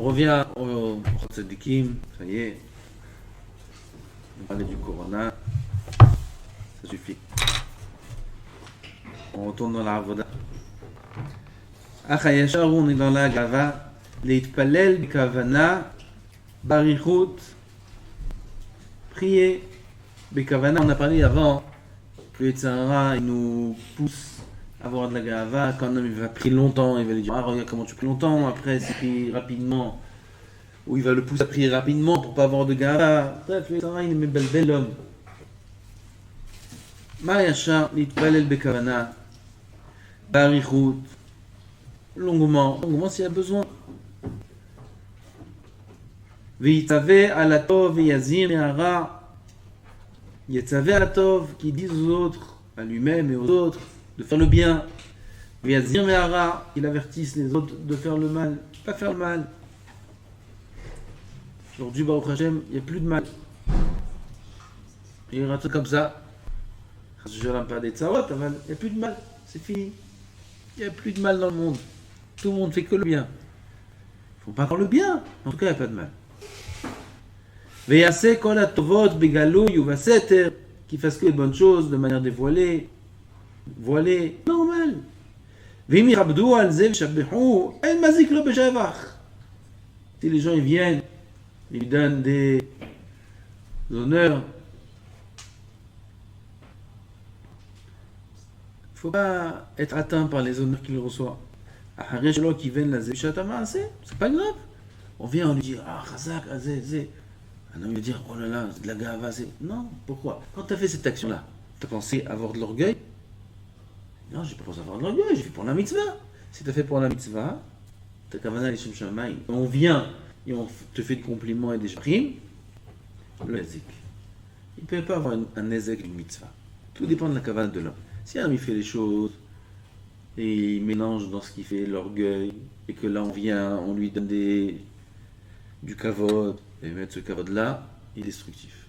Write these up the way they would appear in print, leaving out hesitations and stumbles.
On revient au Tzadikim, ça y est. On parlait du Corona. Ça suffit. On retourne dans la Avoda. Achayashar, on est dans la Gava. Leitpalel Bekavana Barichut. Prier Bekavana. On a parlé avant que le Tzara, il nous pousse à avoir de la Gava. Quand un homme il va prier longtemps, il va lui dire ah, regarde comment tu pries longtemps. Après, s'il prie rapidement, ou il va le pousser à prier rapidement pour pas avoir de Gava. Bref, le Tzara, il est bel homme. Ma yachar Leitpalel Bekavana Barichut. Longuement s'il y a besoin. V'yitzaveh alatov v'yazir me'ara. Yitzaveh alatov, qui dit aux autres, à lui-même et aux autres, de faire le bien. V'yazir me'ara, il avertisse les autres de faire le mal, pas faire le mal. Aujourd'hui, Baruch Hashem, il n'y a plus de mal. Il y aura un truc comme ça. Je ne pas des tsarot, il n'y a plus de mal, c'est fini. Il n'y a plus de mal dans le monde. Tout le monde fait que le bien. Il ne faut pas faire le bien. En tout cas, il n'y a pas de mal. Veyase kol hatovot begalouy uvaseter, qui fasse que les bonnes choses de manière dévoilée, voilée, normal. Vim yirabdu al ze v'shabbehu, en mazik lo b'shavach. Si les gens ils viennent, ils lui donnent des honneurs, il ne faut pas être atteint par les honneurs qu'il reçoit. C'est pas grave. On vient, on lui dit ah, Chazak, Azé. Un homme lui dire oh là là, c'est de la gava. Non, pourquoi? Quand tu as fait cette action-là, tu as pensé avoir de l'orgueil? Non, j'ai pas pensé avoir de l'orgueil, j'ai fait pour la mitzvah. Si tu as fait pour la mitzvah, ta kavana l'ishim shamayim. On vient et on te fait des compliments et des primes. Le ezek. Il ne peut pas avoir un ezek d'une mitzvah. Tout dépend de la kavana de l'homme. Si un homme il fait les choses et il mélange dans ce qu'il fait l'orgueil, et que là on vient, on lui donne du kavod, et mettre ce kavod-là, il est destructif.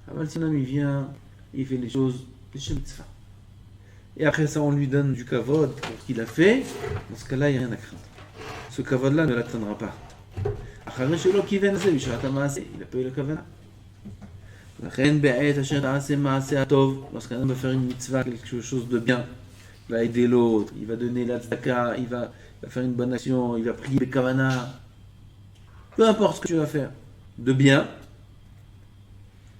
Alors si un homme il vient, il fait les choses, et après ça on lui donne du kavod pour ce qu'il a fait, dans ce cas-là il n'y a rien à craindre. Ce kavod-là ne l'atteindra pas. Il a payé le kavod. Lorsqu'un homme va faire une mitzvah, quelque chose de bien, il va aider l'autre, il va donner la tzedaka, il va faire une bonne action, il va prier le kavana. Peu importe ce que tu vas faire de bien.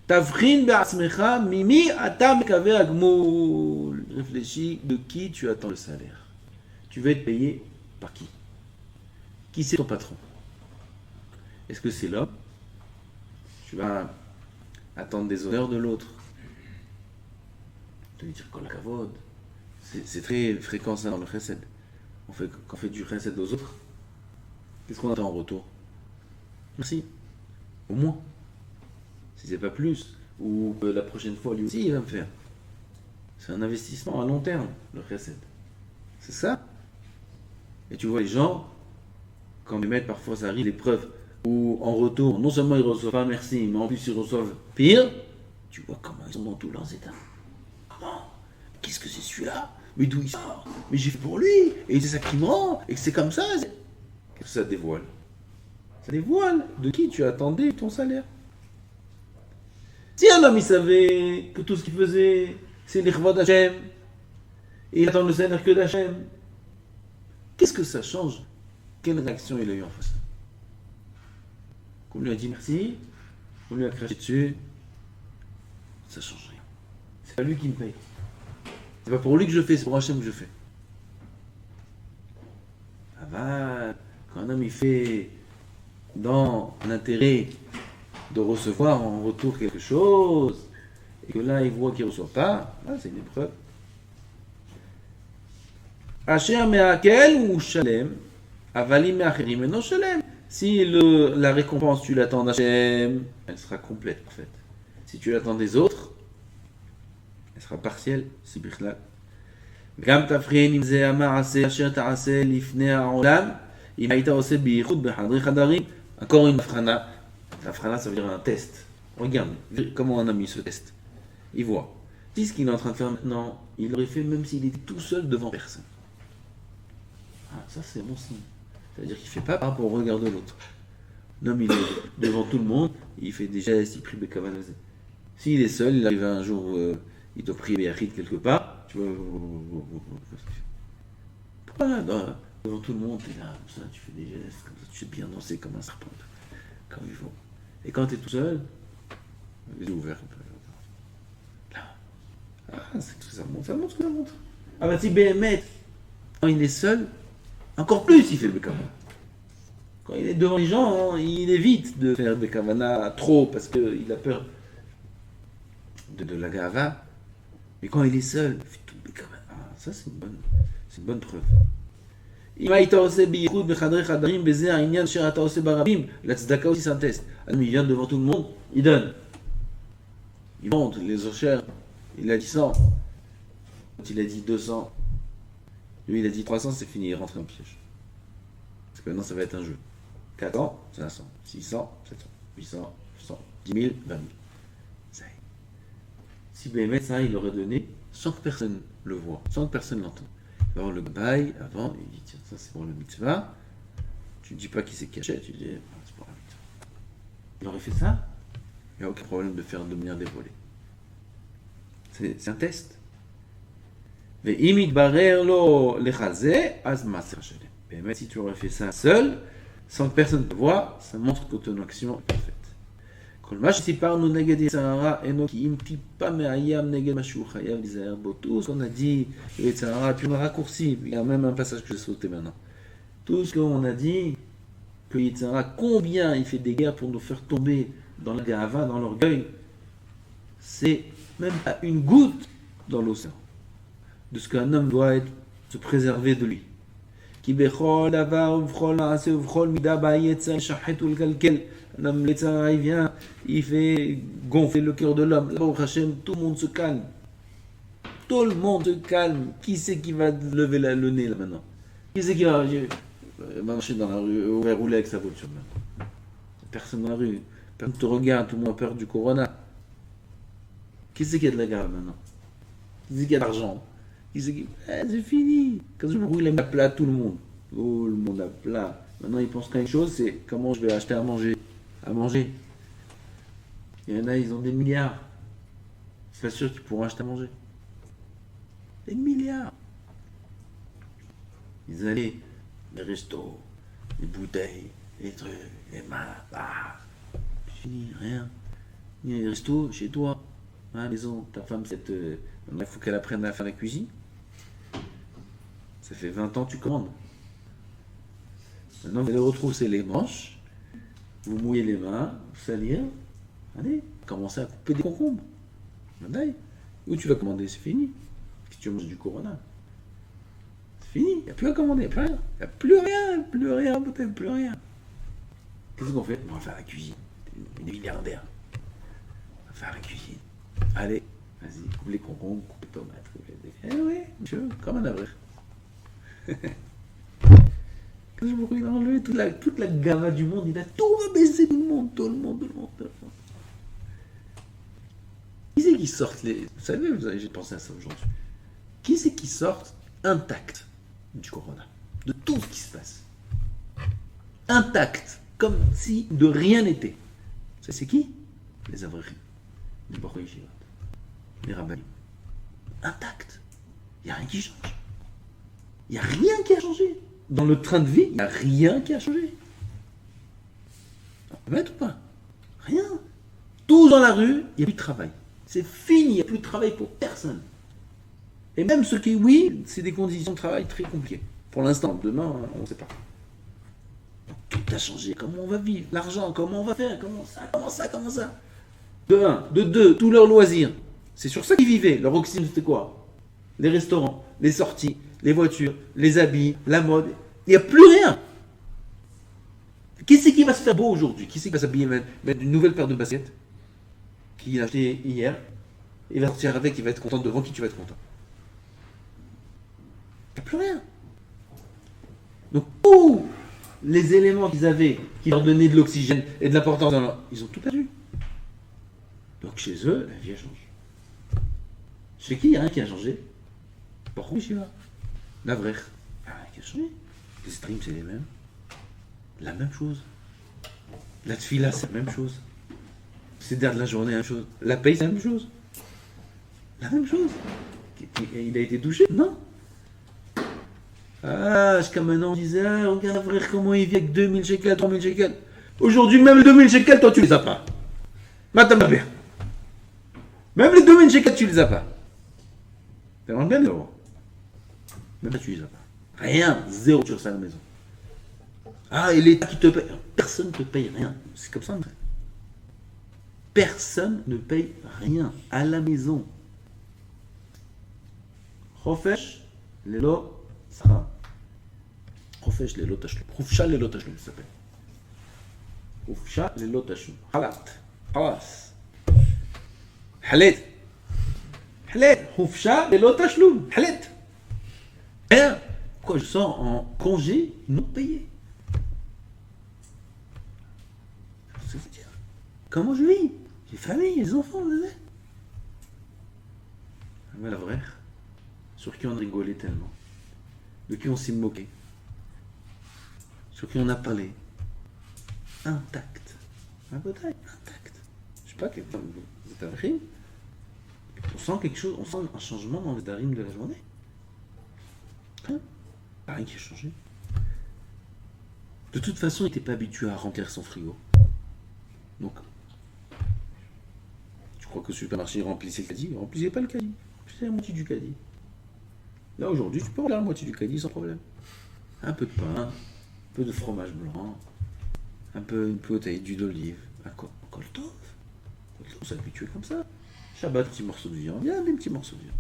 Tavrin be'atzmecha mimi ata mekaveh agmul. Réfléchis de qui tu attends le salaire. Tu veux être payé par qui? Qui c'est ton patron? Est-ce que c'est l'homme? Tu vas attendre des honneurs de l'autre. Tu vas dire kol kavod. C'est très fréquent ça dans le chesed. Quand on fait du chesed aux autres, qu'est-ce qu'on attend en retour? Merci. Au moins. Si c'est pas plus. Ou que la prochaine fois, lui aussi, il va me faire. C'est un investissement à long terme, le chesed. C'est ça. Et tu vois les gens, quand ils mettent parfois ça arrive l'épreuve, où en retour, non seulement ils reçoivent pas merci, mais en plus ils reçoivent pire, tu vois comment ils sont dans tout leur état. Comment? Qu'est-ce que c'est celui-là? Mais d'où il sort? Mais j'ai fait pour lui, et c'est ça qui me rend, et c'est comme ça. Qu'est-ce que ça dévoile? Ça dévoile de qui tu attendais ton salaire. Si un homme il savait que tout ce qu'il faisait, c'est l'Ichvod Hashem, et il attend le salaire que d'Hashem, qu'est-ce que ça change? Quelle réaction il a eu en face? Qu'on lui a dit merci, qu'on lui a craché dessus, ça change rien. C'est pas lui qui me paye. C'est pas pour lui que je fais, c'est pour Hachem que je fais. Ah bah, quand un homme il fait dans l'intérêt de recevoir en retour quelque chose, et que là il voit qu'il ne reçoit pas, là c'est une épreuve. Asher me'akel ou shalem, avalim me'acherim eno shalem. Si la récompense tu l'attends d'Hachem, elle sera complète en fait. Si tu l'attends des autres, elle sera partielle, si bichlal. Gam tafrin im ze ama'ase asher ta'ase lifnei ha'olam, im haïta ose biyichud bechadri chadarim. Encore une frana. La frana, ça veut dire un test. Regarde comment un homme il se teste. Il voit. Si ce qu'il est en train de faire maintenant, il l'aurait fait même s'il était tout seul devant personne. Ah, ça c'est bon signe. C'est-à-dire qu'il ne fait pas par rapport au regard de l'autre. Un homme, il est devant tout le monde, il fait des gestes, il prie Bekavana. S'il est seul, il arrive un jour, il doit prier Béachid quelque part, tu vois. Pourquoi devant tout le monde, tu es là, comme ça, tu fais des gestes, comme ça, tu sais bien danser comme un serpent, comme il faut. Et quand tu es tout seul, les yeux ouverts, là. Ah, c'est que ça montre, ça montre, ça montre. Ah bah si Béhémet, quand il est seul, encore plus il fait le Bekavana. Quand il est devant les gens, il évite de faire des kavana trop parce qu'il a peur de la gava. Mais quand il est seul, il fait tout des kavana. Ah, ça, c'est une bonne preuve. La tzedaka aussi, c'est un test. Il vient devant tout le monde, il donne. Il monte les enchères. Il a dit 100. Il a dit 200. Lui, il a dit 300, c'est fini, il rentre en piège. Parce que maintenant, ça va être un jeu. 400, 500, 600, 700, 800, 100, 10 000, 20 000. Ça y est. Si Béhémet, ça, il aurait donné sans que personne le voit, sans que personne l'entende. Il va voir le bail avant, il dit tiens, ça c'est pour le mitzvah. Tu ne dis pas qui c'est caché, tu dis c'est pour la mitzvah. Il aurait fait ça, il n'y a aucun problème de faire de manière dévoilée. C'est un test. Mais si tu aurais fait ça seul, sans que personne te voie, ça montre que ton action est parfaite. Tout ce qu'on a dit, tu me raccourcis, il y a même un passage que j'ai sauté maintenant. Tout ce qu'on a dit, que Yitzhara, combien il fait des guerres pour nous faire tomber dans la gava, dans l'orgueil, c'est même pas une goutte dans l'océan de ce qu'un homme doit se préserver de lui. Un homme, il vient, il fait gonfler le cœur de l'homme. Là, au Hachem, tout le monde se calme. Tout le monde se calme. Qui c'est qui va lever le nez là maintenant? Qui c'est qui va marcher dans la rue, rouler avec sa voiture maintenant? Personne dans la rue. Personne ne te regarde, tout le monde a peur du corona. Qui c'est qui a de la garde maintenant? Qui c'est qui a de l'argent? C'est fini. Quand je me roule, il met à plat tout le monde. Tout le monde à plat. Maintenant, il pense qu'à une chose, c'est comment je vais acheter à manger. Il y en a, ils ont des milliards. C'est pas sûr qu'ils pourront acheter à manger. Des milliards. Ils allaient, les restos, les bouteilles, les trucs, les mains, fini, rien. Il y a les restos chez toi, à la maison, ta femme, il faut qu'elle apprenne à faire la cuisine. Ça fait 20 ans que tu commandes. Maintenant, vous allez retrousser les manches, vous mouillez les mains, vous salir, allez, commencez à couper des concombres. Allez. Où tu vas commander, c'est fini. Si tu manges du corona, c'est fini, il n'y a plus à commander, il n'y a plus rien. Peut-être plus rien. Qu'est-ce qu'on fait? On va faire la cuisine. Des milliardaires. On va faire la cuisine. Allez, vas-y, coupe les concombres, coupe les tomates, oui, monsieur, comme un avril. Quand je me il a enlevé toute la gava du monde, il a tout rabaissé, tout le monde. Qui c'est qui sortent les... Vous savez, j'ai pensé à ça aujourd'hui. Qui c'est qui sortent intact du corona? De tout ce qui se passe. Intact, comme si de rien n'était. Ça, c'est qui? Les avrichim, les Bachoi Yeshivat, les rabbinim. Intact. Il n'y a rien qui change. Il n'y a rien qui a changé. Dans le train de vie, il n'y a rien qui a changé. On peut mettre ou pas? Rien. Tous dans la rue, il n'y a plus de travail. C'est fini, il n'y a plus de travail pour personne. Et même ceux qui, oui, c'est des conditions de travail très compliquées. Pour l'instant, demain, on ne sait pas. Tout a changé. Comment on va vivre? L'argent, comment on va faire? Comment ça? De un. De deux, tous leurs loisirs. C'est sur ça qu'ils vivaient. Leur oxygène, c'était quoi? Les restaurants, les sorties, les voitures, les habits, la mode. Il n'y a plus rien. Qui c'est qui va se faire beau aujourd'hui? Qui c'est qui va s'habiller, mettre une nouvelle paire de baskets qu'il a acheté hier? Il va sortir avec, il va être content. Devant qui tu vas être content? Il n'y a plus rien. Donc, tous les éléments qu'ils avaient, qui leur donnaient de l'oxygène et de l'importance, ils ont tout perdu. Donc, chez eux, la vie a changé. Chez qui il n'y a rien qui a changé? Pourquoi je suis là? La vraie. Il n'y a rien qui a changé. Les streams, c'est les mêmes. La même chose. La tfila, c'est la même chose. C'est de la journée, la même chose. La paye, c'est la même chose. La même chose. Il a été touché? Non. Ah, jusqu'à maintenant, on disait, ah, regarde, frère, comment il vit avec 2000 shekels, 3000 shekels. Aujourd'hui, même les 2000 shekels, toi, tu les as pas. Maintenant, bien. Même les 2000 shekels, tu les as pas. T'aimerais bien les avoir. Même là, tu les as pas. Rien, zéro, tu restes à la maison. Ah, et l'État qui te paye. Personne ne te paye rien. C'est comme ça, en fait. Personne ne paye rien à la maison. Chofesh, lelo, sara. Chofesh, lelo, tashlum. Chufsha, lelo, tashlum, ça s'appelle. Chufsha, lelo, tashlum. Halat. Halas. Halet. Halet. Chufsha, lelo, tashlum. Halet. Rien. Pourquoi je sors en congé non payé? Ça veut dire. Comment je vis? J'ai famille, les enfants, vous savez. Mais la vraie, sur qui on rigolait tellement, de qui on s'est moqué, sur qui on a parlé, intact. Un bataille, intact. Je sais pas, vous êtes un rime. On sent quelque chose, on sent un changement dans les darim de la journée. Hein? Rien qui a changé. De toute façon, il n'était pas habitué à remplir son frigo. Donc, je crois que le supermarché remplissait le caddie, il ne remplissait pas le caddie. C'est la moitié du caddie. Là, aujourd'hui, tu peux remplir la moitié du caddie sans problème. Un peu de pain, un peu de fromage blanc, un peu une bouteille d'huile d'olive, un koltov. On s'est habitué comme ça. Shabbat, petit morceau de viande, il y a des petits morceaux de viande.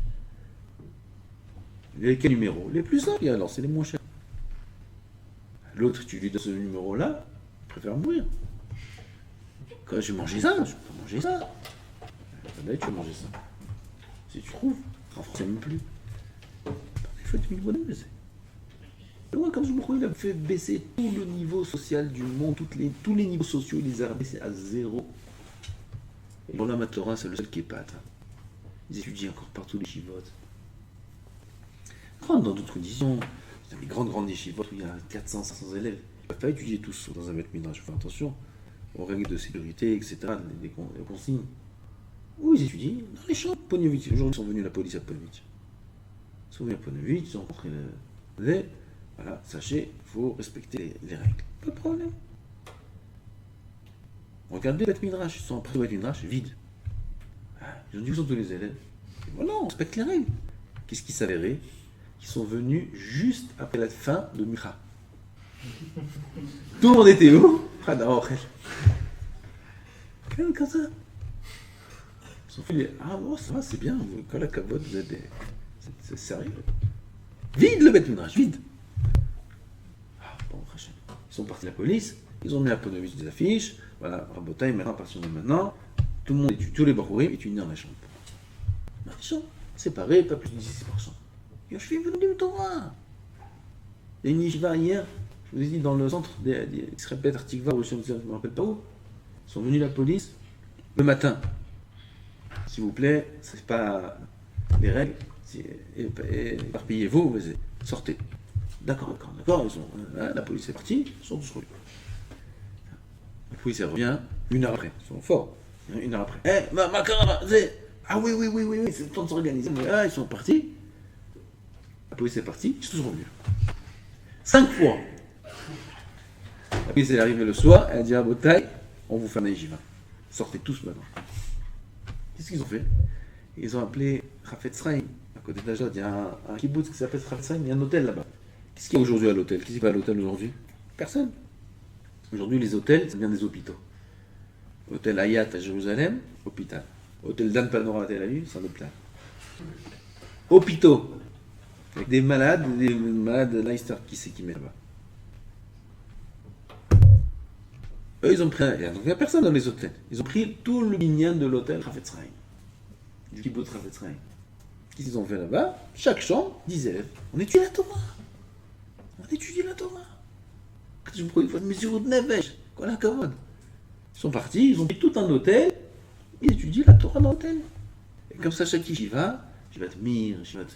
Quel numéro? Les plus simples, alors c'est les moins chers. L'autre, tu lui donnes ce numéro-là, il préfère mourir. Quand je vais manger ça, je peux pas manger ça. Là, tu vas manger ça. Si tu trouves, en France, même plus. Il faut être millionnaire, mais c'est. Ouais, comme il a fait baisser tout le niveau social du monde, tous les niveaux sociaux, il les a baissés à zéro. Et pour la Torah, c'est le seul qui est pas atteint. Ils étudient encore partout les chivotes. Dans d'autres conditions, dans les grandes yeshivot où il y a 400, 500 élèves, ils ne peuvent pas étudier tous dans un beth midrash. Faire attention aux règles de sécurité, etc., les consignes. Où ils étudient? Dans les champs. Ponevezh. Aujourd'hui, ils sont venus la police à Ponevezh. Ils sont venus à Ponevezh, ils ont rencontré les. Voilà, sachez, il faut respecter les règles. Pas de problème. Regardez le beth midrash, ils sont après le beth midrash vide. Ils ont dit où sont tous les élèves? Et voilà, on respecte les règles. Qu'est-ce qui s'avérait? Ils sont venus juste après la fin de Mikra. Tout le monde était où? Comme ça. Ils sont fait, ah bon, ça va, c'est bien, quand la cavote, vous êtes des. C'est sérieux. Vide le bête midrash, vide. Ah, bon, ils sont partis de la police, ils ont mis à Ponevezh des affiches, voilà, Rabotai, maintenant, à partir de maintenant, tout le monde étudie, tous les Barourim étudient dans la chambre. Dans les chambres, séparés, pas plus de 16%. Yoshvim venu Torah. Il y a une yeshiva hier, je vous ai dit, dans le centre, qui se répète Artikva, ou je ne me rappelle pas où. Ils sont venus la police le matin. S'il vous plaît, c'est pas les règles, éparpillez-vous, sortez. D'accord. La police est partie, ils sont tous revenus. La police elle revient 1 heure après, ils sont forts. 1 heure après. Ma caravane, ah oui, c'est le temps de s'organiser. Ils sont partis. La police est partie, ils sont tous revenus. 5 fois. La police est arrivée le soir, elle a dit à Botaï, on vous fait un yeshiva. Sortez tous maintenant. Qu'est-ce qu'ils ont fait? Ils ont appelé Chafetz Chaim. À côté d'Ajod, il y a un kibbutz qui s'appelle Chafetz Chaim, il y a un hôtel là-bas. Qu'est-ce qu'il y a aujourd'hui à l'hôtel? Qu'est-ce qui va à l'hôtel aujourd'hui? Personne. Aujourd'hui, les hôtels, ça devient des hôpitaux. Hôtel Hayat à Jérusalem, hôpital. Hôtel Dan Panora à Tel Aviv, c'est un hôpital. Hôpitaux. Avec des malades Leicester, qui c'est qui met là-bas? Eux, ils ont pris. Donc, il n'y a personne dans les hôtels. Ils ont pris tout le minyan de l'hôtel Chafetz Chaim. Du kibbutz Chafetz Chaim. Qu'est-ce qu'ils ont fait là-bas? Chaque chambre, 10 élèves. On étudie la Torah. Je me crois une fois de mesure de Nevesh. Quoi la kavod? Ils sont partis, ils ont pris tout un hôtel. Ils étudient la Torah dans l'hôtel. Et comme ça, chaque yeshiva, Shivat Mir, Shivat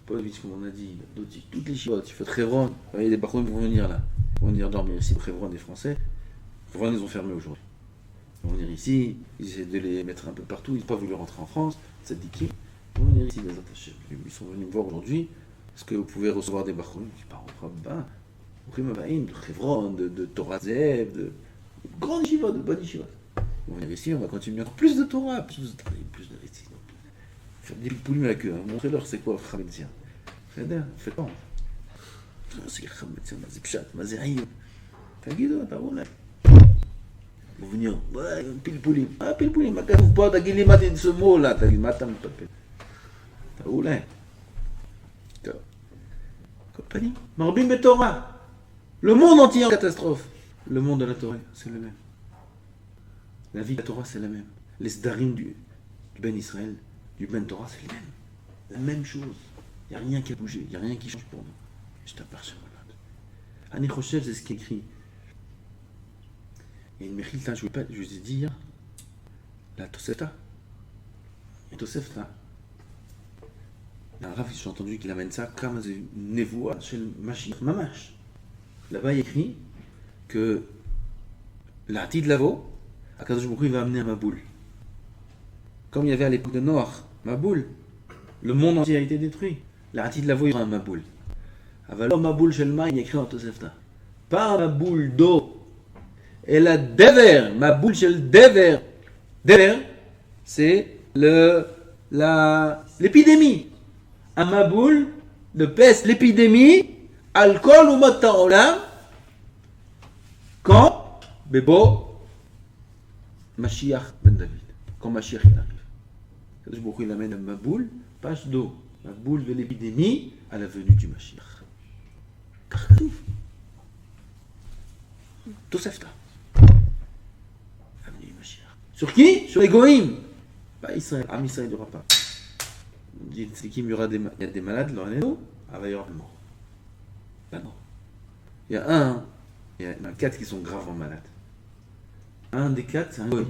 Ponevezh, comme on a dit, toutes les shivot, Shivat Hebron. Il y a des barons qui vont venir là. Ils vont venir dormir ici, Hebron des Français. Souvent, ils ont fermé aujourd'hui. Ils vont venir ici, ils essaient de les mettre un peu partout, ils n'ont pas voulu rentrer en France, c'est dit. Ils vont venir ici, les attachés. Ils sont venus me voir aujourd'hui. Est-ce que vous pouvez recevoir des barchonim? Je dis, pas de Chevron, de Torah Zev, de grande yeshiva, de bonne yeshiva. Ils vont venir ici, on va continuer encore plus de Torah, plus de récits. Faire des poulies avec eux, montrez-leur c'est quoi le Chametzia. Faites pas. C'est le Chametzia, c'est Pshat, c'est Aïe. תגידו, תראו להם. ובניו, פלפולים. פלפולים, מה כתוב פה? תגיד לי מה תנסמו לה, תגיד, מה אתה מפלפל? תראו להם. טוב. כל פנים, מרבים בתורה. Le monde entier en catastrophe. Le monde de la Torah, c'est le même. La vie de la Torah, c'est la même. Les sdarim du Ben Israël, du Ben Torah, c'est le même. La même chose. Il n'y a rien qui a bougé, il n'y a rien qui change pour nous. Je t'appartiens. Ani Choshev, c'est ce qui est écrit. Il y a une Mechilta, je vous ai dit hier, la Tosefta. Et Tosefta, il y a un Rav, j'ai entendu qu'il amène ça comme une névoie chez le Mashiach Mamash. Là-bas, il y a écrit que l'Atid Lavo, Akadosh Baruch Hu va amener un Maboul. Comme il y avait à l'époque de Noach, Maboul, le monde entier a été détruit. L'Atid Lavo, il y aura un Maboul. Alors, Maboul chez le Ma, il y a écrit en Tosefta. Pas un Maboul d'eau. Et la Dever, Maboul chez le Dever. Dever, c'est l'épidémie. Un Maboul de peste, l'épidémie, alcool ou motan olam. Quand Bebo, Mashiach ben David. Quand Mashiach il arrive. Kadosh Baruch Hu il amène un Maboul, page d'eau. Maboul de l'épidémie à la venue du Mashiach. Karkatouf. Tosefta. Sur qui? Sur les Goïm. Pas Israël. Am Israël, il n'y aura pas. C'est qui? Il y a des malades, il y aura des morts. Là, non. Il y en a 4 qui sont gravement malades. Un des 4, c'est un Goï.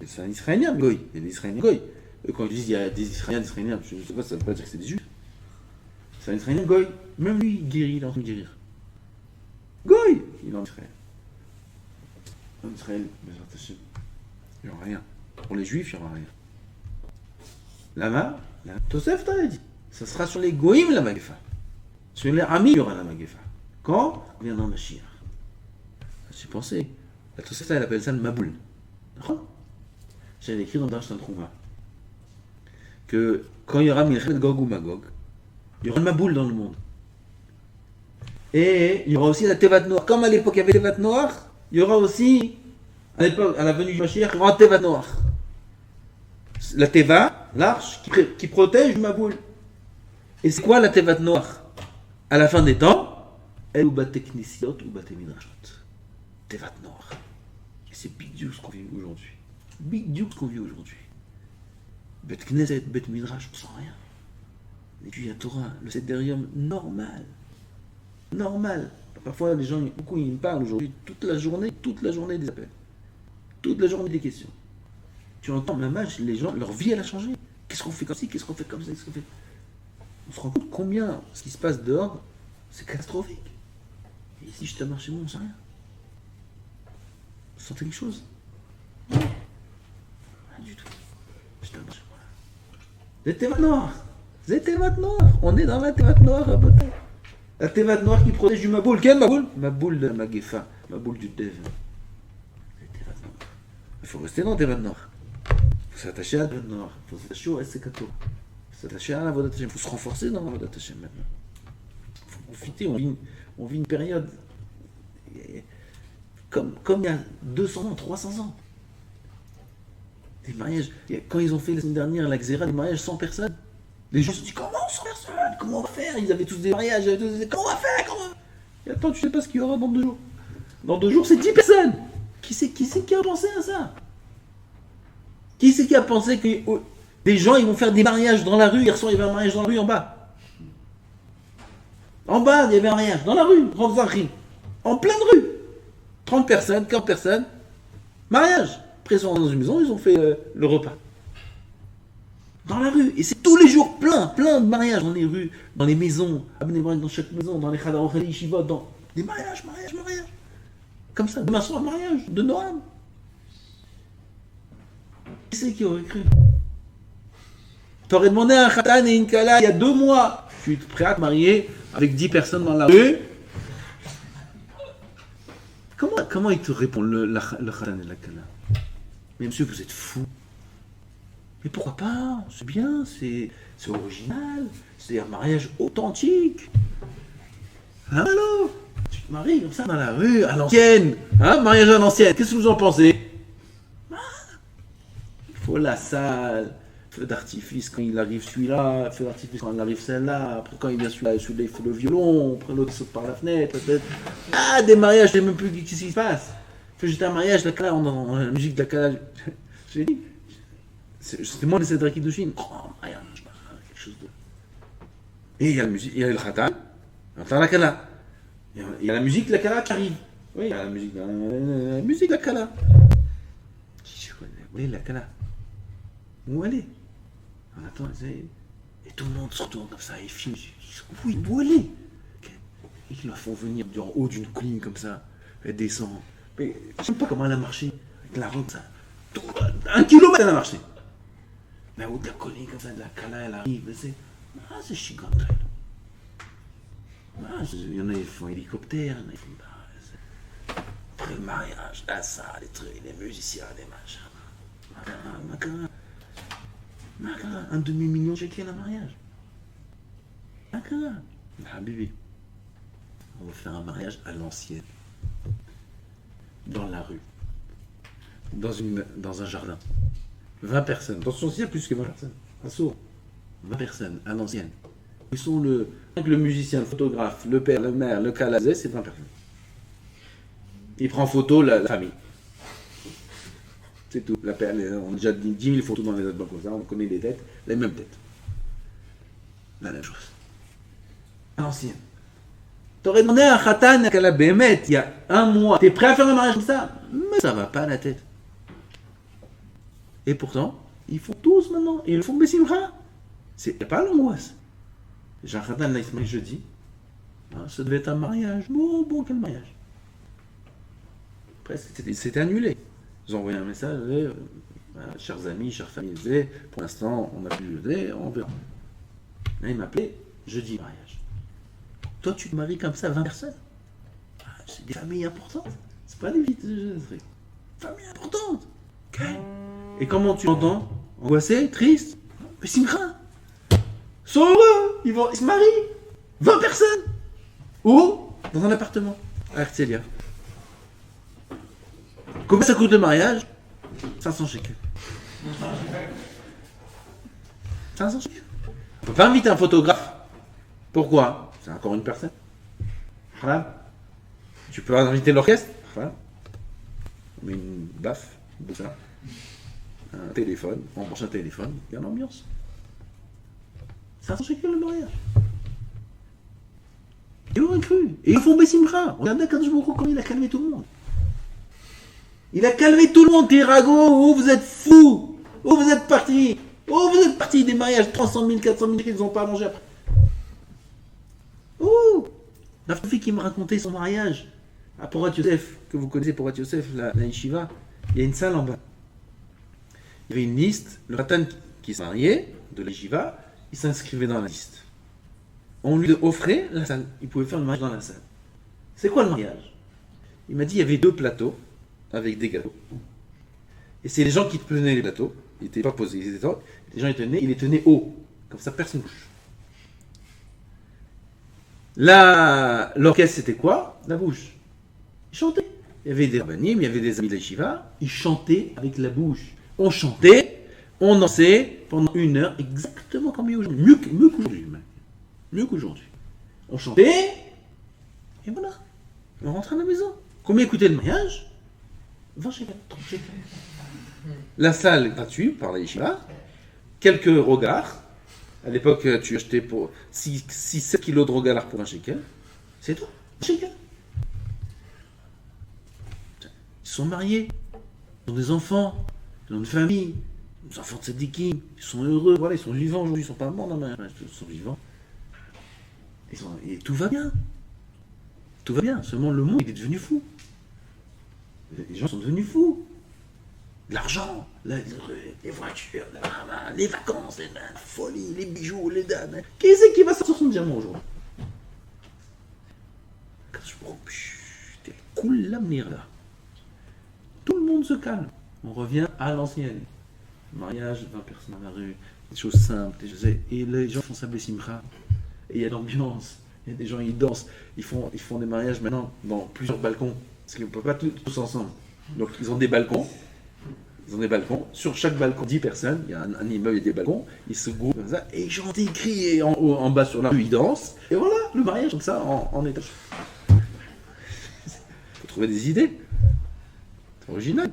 C'est un Israélien, Goï. Il y a des Israéliens Goï. Quand ils disent qu'il y a des Israéliens, je ne sais pas, ça ne veut pas dire que c'est des Juifs. C'est un Israélien Goï. Même lui, il guérit, il est en train de guérir. Goï, il est en Israël. En Israël, il n'y aura rien. Pour les Juifs, il n'y aura rien. Là-bas, Tosefta a dit, ça sera sur les Goïm la Magefa. Sur les Amis, il y aura la Magefa. Quand viendra Mashiach. J'ai pensé, la Tosefta, elle appelle ça le Maboul. J'avais écrit dans Darsh Tantrouma que quand il y aura Milchet Gog ou Magog, il y aura le Maboul dans le monde. Et il y aura aussi la Tevat Noir. Comme à l'époque il y avait Tevat Noir, il y aura aussi, à l'époque, à la venue du Mashiach, il y aura un Tevat Noir. La Teva, l'arche, qui protège le Maboul. Et c'est quoi la Tevat Noir? À la fin des temps, elle ou Bate Knisiot ou Bate Midrashot. Tevat Noir. Et c'est Big Dieu ce qu'on vit aujourd'hui. Big Dieu ce qu'on vit aujourd'hui. Bet Knesset, Bet Midrash, on sent rien. Et puis il y a Torah, le Sederium normal. Normal. Parfois les gens, beaucoup ils me parlent aujourd'hui, toute la journée des appels. Toute la journée des questions. Tu entends même âge, les gens, leur vie elle a changé. Qu'est-ce qu'on fait comme ci, qu'est-ce qu'on fait comme ça, qu'est-ce qu'on fait? On se rend compte combien ce qui se passe dehors, c'est catastrophique. Et ici, je te marche chez moi, on ne sait rien. Vous sentez quelque chose? Non. Rien du tout. Je te marche chez moi. Les Tevat Noir. Les Tevat Noir. On est dans la Tevat Noir à Bataille. La Tevat Noir qui protège du Maboul. Quel Maboul? Maboul de la Magefa. Maboul du Dev. Il faut rester dans Tevat Noir. Il faut s'attacher à Tevat Noir. Il faut s'attacher au SCKTO. Il faut s'attacher à la Vodat Hashem. Il faut se renforcer dans la Vodat Hashem maintenant. Il faut profiter. On vit une période comme il y a 200 ans, 300 ans. Des mariages. Quand ils ont fait la semaine dernière la Xéra, des mariages sans personne. Les gens se disent comment 100 personnes? Comment on va faire? Ils avaient tous des mariages. Comment on va faire? Et attends, tu sais pas ce qu'il y aura dans 2 jours. Dans 2 jours, c'est 10 personnes. Qui c'est qui a pensé à ça? Qui c'est qui a pensé que des gens ils vont faire des mariages dans la rue? Hier soir, il y avait un mariage dans la rue en bas. En bas, il y avait un mariage dans la rue, en pleine rue. 30 personnes, 40 personnes. Mariage. Après, ils sont dans une maison, ils ont fait le repas. Dans la rue. Et c'est tous les jours plein de mariages dans les rues, dans les maisons, dans chaque maison, dans les Khadar, dans les Yeshiva, dans des mariages. Comme ça, demain soir, mariage de Noam. Qui c'est qui aurait cru? T'aurais demandé à un khatan et une kala il y a 2 mois. Tu es prêt à te marier avec 10 personnes dans la rue? Comment il te répond, le khatan et la kala? Mais monsieur, vous êtes fou. Mais pourquoi pas? C'est bien, c'est original, c'est un mariage authentique. Hein, alors? Tu te maries comme ça dans la rue, à l'ancienne. Hein, mariage à l'ancienne, qu'est-ce que vous en pensez? Il faut la salle, feu d'artifice quand il arrive celui-là, feu d'artifice quand il arrive celle-là, après quand il vient celui-là il fait le violon, après l'autre saute par la fenêtre, peut-être. Ah, des mariages, je ne sais même plus qu'est-ce qui se passe. J'étais à un mariage, la kala, la musique de la kala, j'ai dit, c'était moi les Cédric de Chine. Oh, mariage, quelque chose de... Et il y a la musique, il y a le khatan, on entend la kala. Il y a la musique de la kala qui arrive. Oui, il y a la musique de la kala. Où est la kala? Où elle est? On attend, et tout le monde se retourne comme ça, et filme. Oui, où elle est? Ils la font venir en haut d'une colline comme ça. Elle descend. Mais je ne sais pas comment elle a marché. Avec la robe, ça. 1 kilomètre elle a marché. Mais au haut de la colline comme ça, de la kala, elle arrive. C'est chiant. Il y en a qui font hélicoptère, il y en a qui font... Après le mariage, la salle, les trucs, les musiciens, les machins. Makara, 1 demi-million de shekels à mariage. Makara. Habibi, on va faire un mariage à l'ancienne. Dans la rue. Dans un jardin. 20 personnes. Dans son ciel, plus que 20 personnes. Un sourd. 20 personnes, à l'ancienne. Ils sont le musicien, le photographe, le père, le mère, le calazé, c'est 20 personnes. Il prend en photo la famille. C'est tout. On a déjà 10 000 photos dans les albums comme ça, on connaît les têtes, les mêmes têtes. La même chose. À l'ancienne. T'aurais demandé à un khatan à la Bémet il y a 1 mois, t'es prêt à faire un mariage comme ça? Mais ça va pas à la tête. Et pourtant, ils font tous maintenant. Ils le font Bessimcha. C'est pas l'angoisse. J'ai un khatan là, il se met jeudi. Ça devait être un mariage. Bon, quel mariage? Presque, c'était annulé. Ils ont envoyé un message, chers amis, chères familles, pour l'instant, on n'a plus on verra. Là, il m'appelait, jeudi mariage. Toi, tu te maries comme ça, 20 personnes? C'est des familles importantes. C'est pas des vies familles importantes. Okay. Et comment tu l'entends? Angoissé, triste? Mais Simcha, sont heureux, ils se marient. 20 personnes. Où? Dans un appartement, à Herzliya. Combien ça coûte le mariage? 500 shekels. 500 shekels. On ne peut pas inviter un photographe. Pourquoi? C'est encore une personne. Voilà. Tu peux inviter l'orchestre. Voilà. On met une baffe, un téléphone, on branche un téléphone, il y a l'ambiance. 500 shekels le mariage. Ils l'ont cru. Et ils font Bessimcha. Regardez quand je vous reconnais, il a calmé tout le monde. Il a calmé tout le monde, Tirago. Oh, vous êtes fous. Oh, vous êtes partis. Oh, vous êtes partis des mariages, 300 000, 400 000, ils n'ont pas mangé après. Oh, la fille qui me racontait son mariage à Porat Yosef, que vous connaissez, Porat Yosef, la yeshiva, il y a une salle en bas. Il y avait une liste, le ratan qui se mariait de la yeshiva, il s'inscrivait dans la liste. On lui offrait la salle, il pouvait faire le mariage dans la salle. C'est quoi le mariage? Il m'a dit il y avait 2 plateaux avec des gâteaux. Et c'est les gens qui tenaient les plateaux, ils n'étaient pas posés, les gens ils les tenaient haut, comme ça personne ne bouge. Là, l'orchestre c'était quoi? La bouche. Ils chantaient. Il y avait des rabbinim, il y avait des amis de la yeshiva, ils chantaient avec la bouche. On chantait, on dansait pendant 1 heure, exactement comme aujourd'hui. Mieux qu'aujourd'hui. Mieux qu'aujourd'hui. On chantait, et voilà. On rentrait à la maison. Combien coûtait le mariage? 20 shekels, 30 shekels. La salle gratuite par la yeshiva, quelques regards. À l'époque, tu achetais pour 6-7 kilos de regards pour 1 shekel. C'est tout, 1 shekel. Ils sont mariés, ils ont des enfants, ils ont une famille, des enfants de tzadikim, ils sont heureux, voilà, ils sont vivants aujourd'hui, ils ne sont pas morts dans ma mariage, ils sont vivants. Et tout va bien. Tout va bien, seulement le monde il est devenu fou. Les gens sont devenus fous. L'argent, les voitures, les vacances, la folie, les bijoux, les dames. Qui c'est qui va sortir son diamant aujourd'hui? T'es cool l'avenir là. Tout le monde se calme. On revient à l'ancienne. Mariage, 20 personnes dans la rue, des choses simples, et les gens font ça Bessimcha. Et il y a l'ambiance. Il y a des gens, ils dansent. Ils font des mariages maintenant dans plusieurs balcons. Parce qu'ils ne peuvent pas tous ensemble. Donc ils ont des balcons. Sur chaque balcon, 10 personnes. Il y a un immeuble et des balcons. Ils se groupent comme ça. Et ils chantent, ils crient. Et en bas sur la rue, ils dansent. Et voilà, le mariage comme ça en étage. Il faut trouver des idées. C'est original.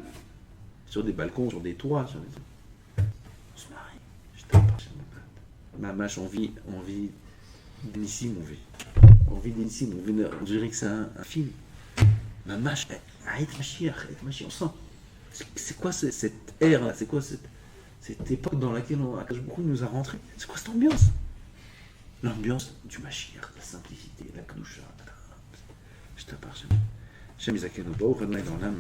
Sur des balcons, sur des toits. On se marie. Je t'en parle. Ma mâche, on vit d'Inissim, on vit d'Inissim, on dirait que c'est un film. Ma mâche, Aït Mashiach, on sent. C'est quoi cette ère là? C'est quoi cette époque dans laquelle Akadosh Baruch Hu nous a rentrés? C'est quoi cette ambiance? L'ambiance du Mashiach, la simplicité, la Kedusha. Je te parle. Shem Yizakenu Baruch Adonai dans l'âme.